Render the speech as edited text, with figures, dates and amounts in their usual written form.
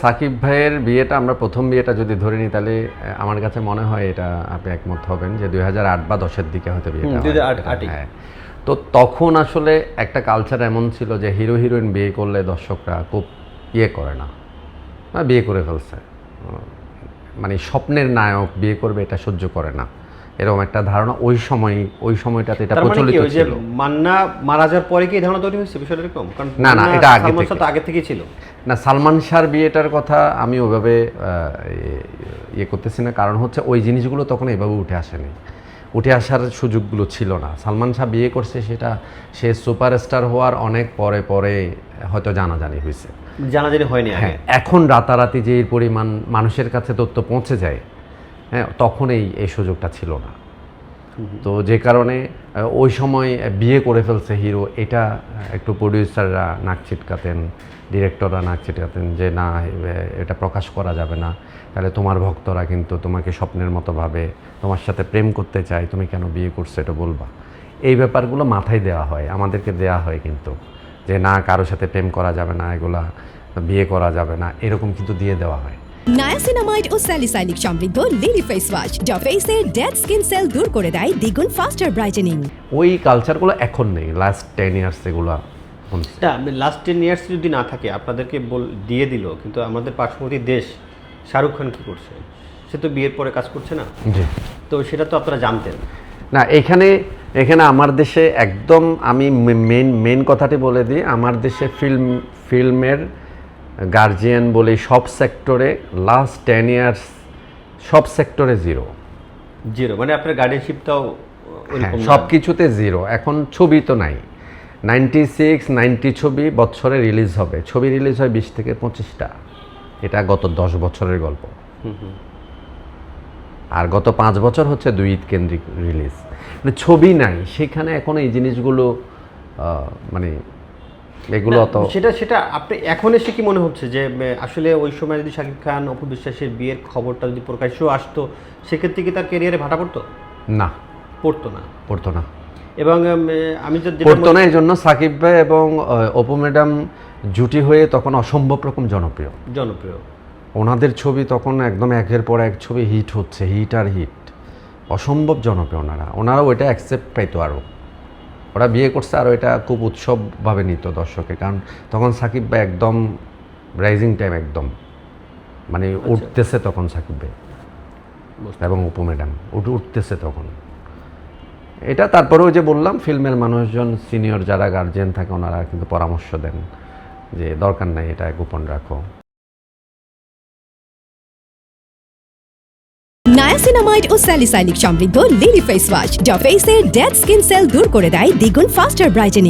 সাকিব ভাইয়ের বিয়েটা আমরা প্রথম বিয়েটা যদি ধরে নিই তাহলে আমার কাছে মনে হয় এটা আপনি একমত হবেন যে 2008 বা 10-এর দিকে হয়তো বিয়েটা হয়। 2008 হ্যাঁ, তো তখন আসলে একটা কালচার এমন ছিল যে হিরো হিরোইন বিয়ে করলে দর্শকরা খুব করে না, বিয়ে করে ফেলছে, মানে স্বপ্নের নায়ক বিয়ে করবে এটা সহ্য করে না, এরকম একটা ধারণা ওই সময়টাতে এটা প্রচলিত ছিল। মান্না মারা যাওয়ার পরে কি এই ধারণা তৈরি হয়েছে বিষয়টা এরকম? কারণ না এটা আগে থেকেই ছিল। না, সালমান শাহর বিয়েটার কথা আমি ওইভাবে করতেছি না, কারণ হচ্ছে ওই জিনিসগুলো তখন এভাবে উঠে আসার সুযোগগুলো ছিল না। সালমান শাহ বিয়ে করছে সেটা সে সুপারস্টার হওয়ার অনেক পরে হয়তো জানাজানি হয়েছে, জানাজানি হয়নি। হ্যাঁ, এখন রাতারাতি যে পরিমাণ মানুষের কাছে তথ্য পৌঁছে যায়, হ্যাঁ, তখন এই সুযোগটা ছিল না। তো যে কারণে ওই সময় বিয়ে করে ফেলছে হিরো, এটা একটু প্রডিউসাররা নাক ছিটকাতেন, ডিরেক্টররা নাক ছিটকাতেন যে না, এটা প্রকাশ করা যাবে না, তাহলে তোমার ভক্তরা কিন্তু তোমাকে স্বপ্নের মতো ভাবে, তোমার সাথে প্রেম করতে চায়, তুমি কেন বিয়ে করছো এটা বলবা। এই ব্যাপারগুলো মাথায় দেওয়া হয়, আমাদেরকে দেওয়া হয় কিন্তু, যে না কারোর সাথে প্রেম করা যাবে না, এগুলা বিয়ে করা যাবে না, এরকম কিন্তু দিয়ে দেওয়া হয়। নায়াসিনামাইড ও স্যালিসাইলিক সমৃদ্ধ লিলি ফেস ওয়াশ যা ফেসের ডেড স্কিন সেল দূর করে দেয় দ্বিগুণ ফাস্টার ব্রাইটেনিং। ওই কালচারগুলো এখন নেই, লাস্ট 10 ইয়ার্স এগুলো লাস্ট 10 ইয়ার্স যদি না থাকে আপনাদেরকে দিয়ে দিল, কিন্তু আমাদের পার্শ্ববর্তী দেশ শাহরুখ খান কি করছে? সে তো বিয়ের পরে কাজ করছে না, তো সেটা তো আপনারা জানতেন না। এখানে আমার দেশে একদম আমি মেন কথাটি বলে দিই, আমার দেশে ফিল্মের গার্জিয়ান বলে সব সেক্টরে লাস্ট 10 ইয়ার্স সব সেক্টরে জিরো, মানে আপনার গার্ডিয়ানশিপটাও সব কিছুতে জিরো। এখন ছবি তো নাই, 96-90 ছবি বছরে রিলিজ হবে, ছবি রিলিজ হয় 20 থেকে 25টা, এটা গত 10 বছরের গল্প। আর গত 5 বছর হচ্ছে 2 ঈদ কেন্দ্রিক রিলিজ, মানে ছবি নাই সেখানে। এখন এই জিনিসগুলো মানে এগুলো তো সেটা আপনি এখন এসে কি মনে হচ্ছে যে আসলে ওই সময় যদি শাকিব খান অপু বিশ্বাসের বিয়ের খবরটা যদি প্রকাশ্য আসতো, সেক্ষেত্রে কি তার ক্যারিয়ারে ভাটা পড়তো? না, পড়তো না। এবং আমি পড়তো না, এই জন্য সাকিব ভাই এবং অপু ম্যাডাম জুটি হয়ে তখন অসম্ভব রকম জনপ্রিয়। ওনাদের ছবি তখন একদম একের পর এক ছবি হিট হচ্ছে, হিট আর হিট, অসম্ভব জনপ্রিয়। ওনারা ওইটা অ্যাকসেপ্ট পাইতো, আরও ওরা বিয়ে করছে আর এটা খুব উৎসবভাবে নিত দর্শকে, কারণ তখন সাকিব ভাই একদম রাইজিং টাইম, একদম মানে উঠতেছে তখন সাকিব ভাই এবং অপু ম্যাডাম উঠতেছে তখন। এটা তারপরেও যে বললাম, ফিল্মের মানুষজন সিনিয়র যারা গার্জিয়ান থাকে ওনারা কিন্তু পরামর্শ দেন যে দরকার নাই, এটা গোপন রাখো। নায়াসিনামাইড ও স্যালিসাইলিক সমৃদ্ধ লিলি ফেস ওয়াশ যা ফেসের ডেড স্কিন সেল দূর করে দেয় দ্বিগুণ ফাস্টার ব্রাইটেনিং।